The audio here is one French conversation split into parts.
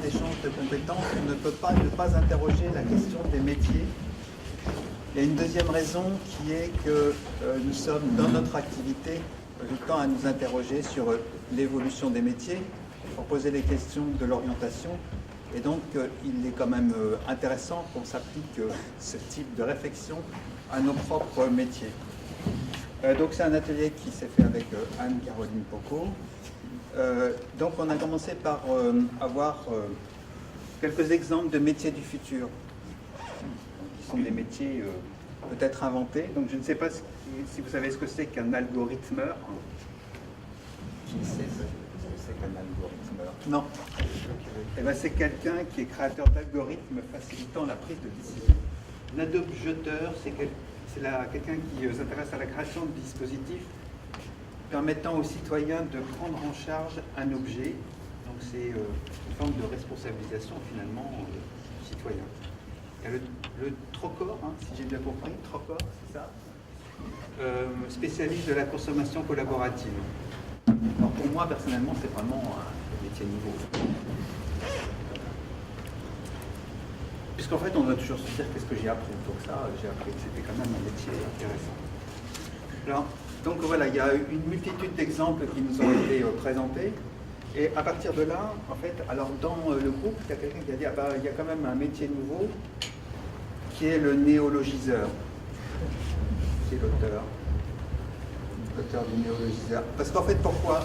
d'échange de compétences, on ne peut pas ne pas interroger la question des métiers. Il y a une deuxième raison qui est que nous sommes dans notre activité du temps à nous interroger sur l'évolution des métiers, pour poser les questions de l'orientation. Et donc, il est quand même intéressant qu'on s'applique ce type de réflexion à nos propres métiers. Donc, c'est un atelier qui s'est fait avec Anne-Caroline Pocot. Donc, on a commencé par avoir quelques exemples de métiers du futur, qui sont des métiers peut-être inventés. Donc, je ne sais pas si vous savez ce que c'est qu'un algorithmeur. Qui sait ce que c'est qu'un algorithmeur? Non. Eh bien, c'est quelqu'un qui est créateur d'algorithmes facilitant la prise de décision. Un adopteur, c'est quelqu'un qui s'intéresse à la création de dispositifs permettant aux citoyens de prendre en charge un objet. Donc, c'est une forme de responsabilisation, finalement, du citoyen. Il y a le Trocor, si j'ai bien compris, Trocor, c'est ça, spécialiste de la consommation collaborative. Alors pour moi, personnellement, c'est vraiment un métier nouveau. Puisqu'en fait, on doit toujours se dire qu'est-ce que j'ai appris. Donc ça, j'ai appris que c'était quand même un métier intéressant. Alors, donc voilà, il y a une multitude d'exemples qui nous ont été présentés. Et à partir de là, en fait, alors dans le groupe, il y a quelqu'un qui a dit, ah bah, il y a quand même un métier nouveau, qui est le néologiseur. C'est l'auteur du néologiseur. Parce qu'en fait, pourquoi?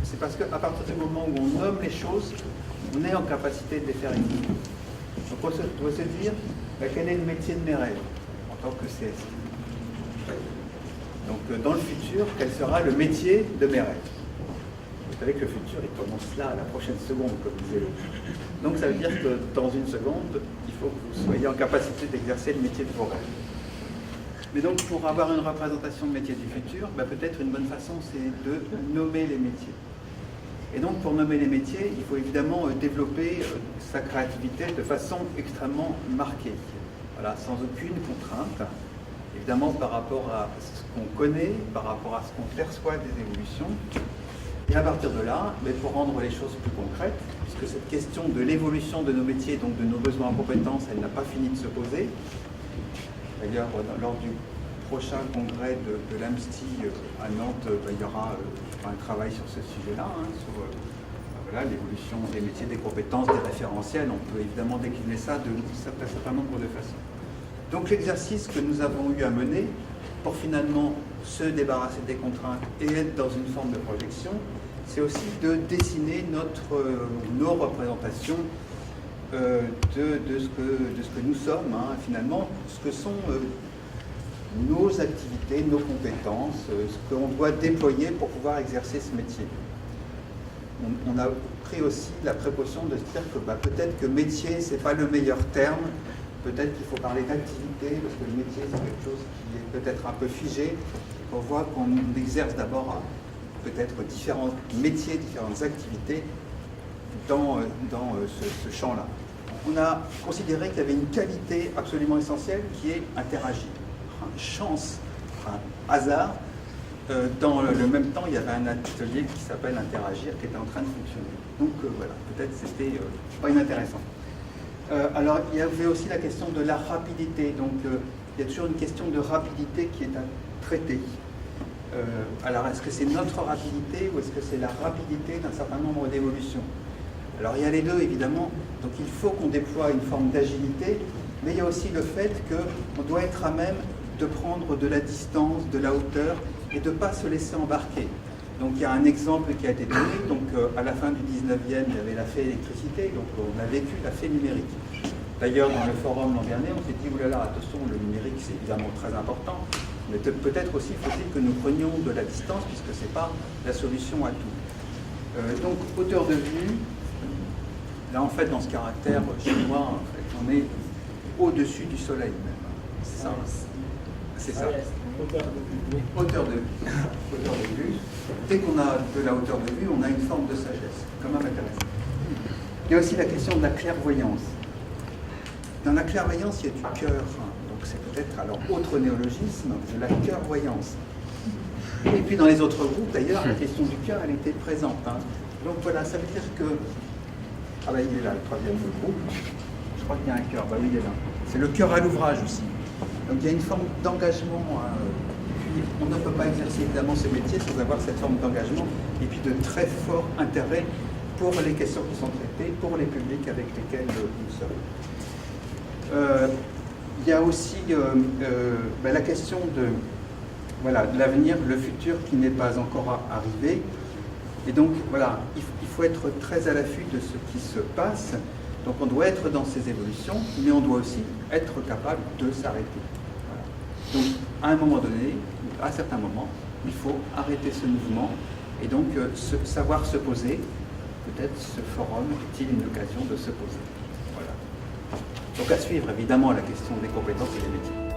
C'est parce qu'à partir du moment où on nomme les choses, on est en capacité de les faire exister. Donc on doit se dire, quel est le métier de mes rêves en tant que CSI? Donc dans le futur, quel sera le métier de mes rêves? Vous savez que le futur, il commence là, à la prochaine seconde, comme disait l'autre. Donc ça veut dire que dans une seconde, il faut que vous soyez en capacité d'exercer le métier de vos rêves. Mais donc pour avoir une représentation de métier du futur, peut-être une bonne façon, c'est de nommer les métiers. Et donc pour nommer les métiers, il faut évidemment développer sa créativité de façon extrêmement marquée. Voilà, sans aucune contrainte. Évidemment par rapport à ce qu'on connaît, par rapport à ce qu'on perçoit des évolutions. Et à partir de là, pour rendre les choses plus concrètes, puisque cette question de l'évolution de nos métiers, donc de nos besoins en compétences, elle n'a pas fini de se poser. D'ailleurs, lors du prochain congrès de l'AMSTI à Nantes, il y aura un travail sur ce sujet-là, sur l'évolution des métiers, des compétences, des référentiels. On peut évidemment décliner ça de un certain nombre de façons. Donc l'exercice que nous avons eu à mener pour finalement se débarrasser des contraintes et être dans une forme de projection, c'est aussi de dessiner nos représentations de ce que nous sommes, finalement, ce que sont nos activités, nos compétences, ce qu'on doit déployer pour pouvoir exercer ce métier. On a pris aussi la précaution de se dire que peut-être que métier, ce n'est pas le meilleur terme, peut-être qu'il faut parler d'activité, parce que le métier, c'est quelque chose qui est peut-être un peu figé. On voit qu'on exerce d'abord peut-être différents métiers, différentes activités dans ce champ-là. On a considéré qu'il y avait une qualité absolument essentielle qui est interagir. Chance, hasard. Dans le même temps, il y avait un atelier qui s'appelle Interagir qui était en train de fonctionner. Donc voilà, peut-être c'était pas inintéressant. Alors, il y avait aussi la question de la rapidité. Donc, il y a toujours une question de rapidité qui est à traiter. Alors, est-ce que c'est notre rapidité ou est-ce que c'est la rapidité d'un certain nombre d'évolutions? Alors, il y a les deux, évidemment. Donc, il faut qu'on déploie une forme d'agilité, mais il y a aussi le fait qu'on doit être à même de prendre de la distance, de la hauteur, et de ne pas se laisser embarquer. Donc il y a un exemple qui a été donné, donc à la fin du 19e, il y avait la fée électricité, donc on a vécu la fée numérique. D'ailleurs, dans le forum l'an dernier, on s'est dit, oulala, attention, le numérique c'est évidemment très important, mais peut-être aussi faut-il que nous prenions de la distance, puisque ce n'est pas la solution à tout. Donc, hauteur de vue, là en fait, dans ce caractère chinois, en fait, on est au-dessus du soleil même. C'est ça. C'est ça. Hauteur de vue. Hauteur de vue. Dès qu'on a de la hauteur de vue, on a une forme de sagesse. Quand même intéressant. Il y a aussi la question de la clairvoyance. Dans la clairvoyance, il y a du cœur. Donc c'est peut-être, alors, autre néologisme, de la cœurvoyance. Et puis dans les autres groupes, d'ailleurs, la question du cœur, elle était présente. Donc voilà, ça veut dire que Ah bah il est là, le troisième groupe. Je crois qu'il y a un cœur. Bah oui, il est là. C'est le cœur à l'ouvrage aussi. Donc il y a une forme d'engagement. Puis on ne peut pas exercer évidemment ce métier sans avoir cette forme d'engagement et puis de très fort intérêt pour les questions qui sont traitées, pour les publics avec lesquels nous sommes. Il y a aussi la question de l'avenir, le futur qui n'est pas encore arrivé. Et donc, voilà, il faut être très à l'affût de ce qui se passe. Donc, on doit être dans ces évolutions, mais on doit aussi être capable de s'arrêter. Voilà. Donc, à un moment donné, à certains moments, il faut arrêter ce mouvement et donc savoir se poser. Peut-être ce forum est-il une occasion de se poser. Voilà. Donc, à suivre, évidemment, la question des compétences et des métiers.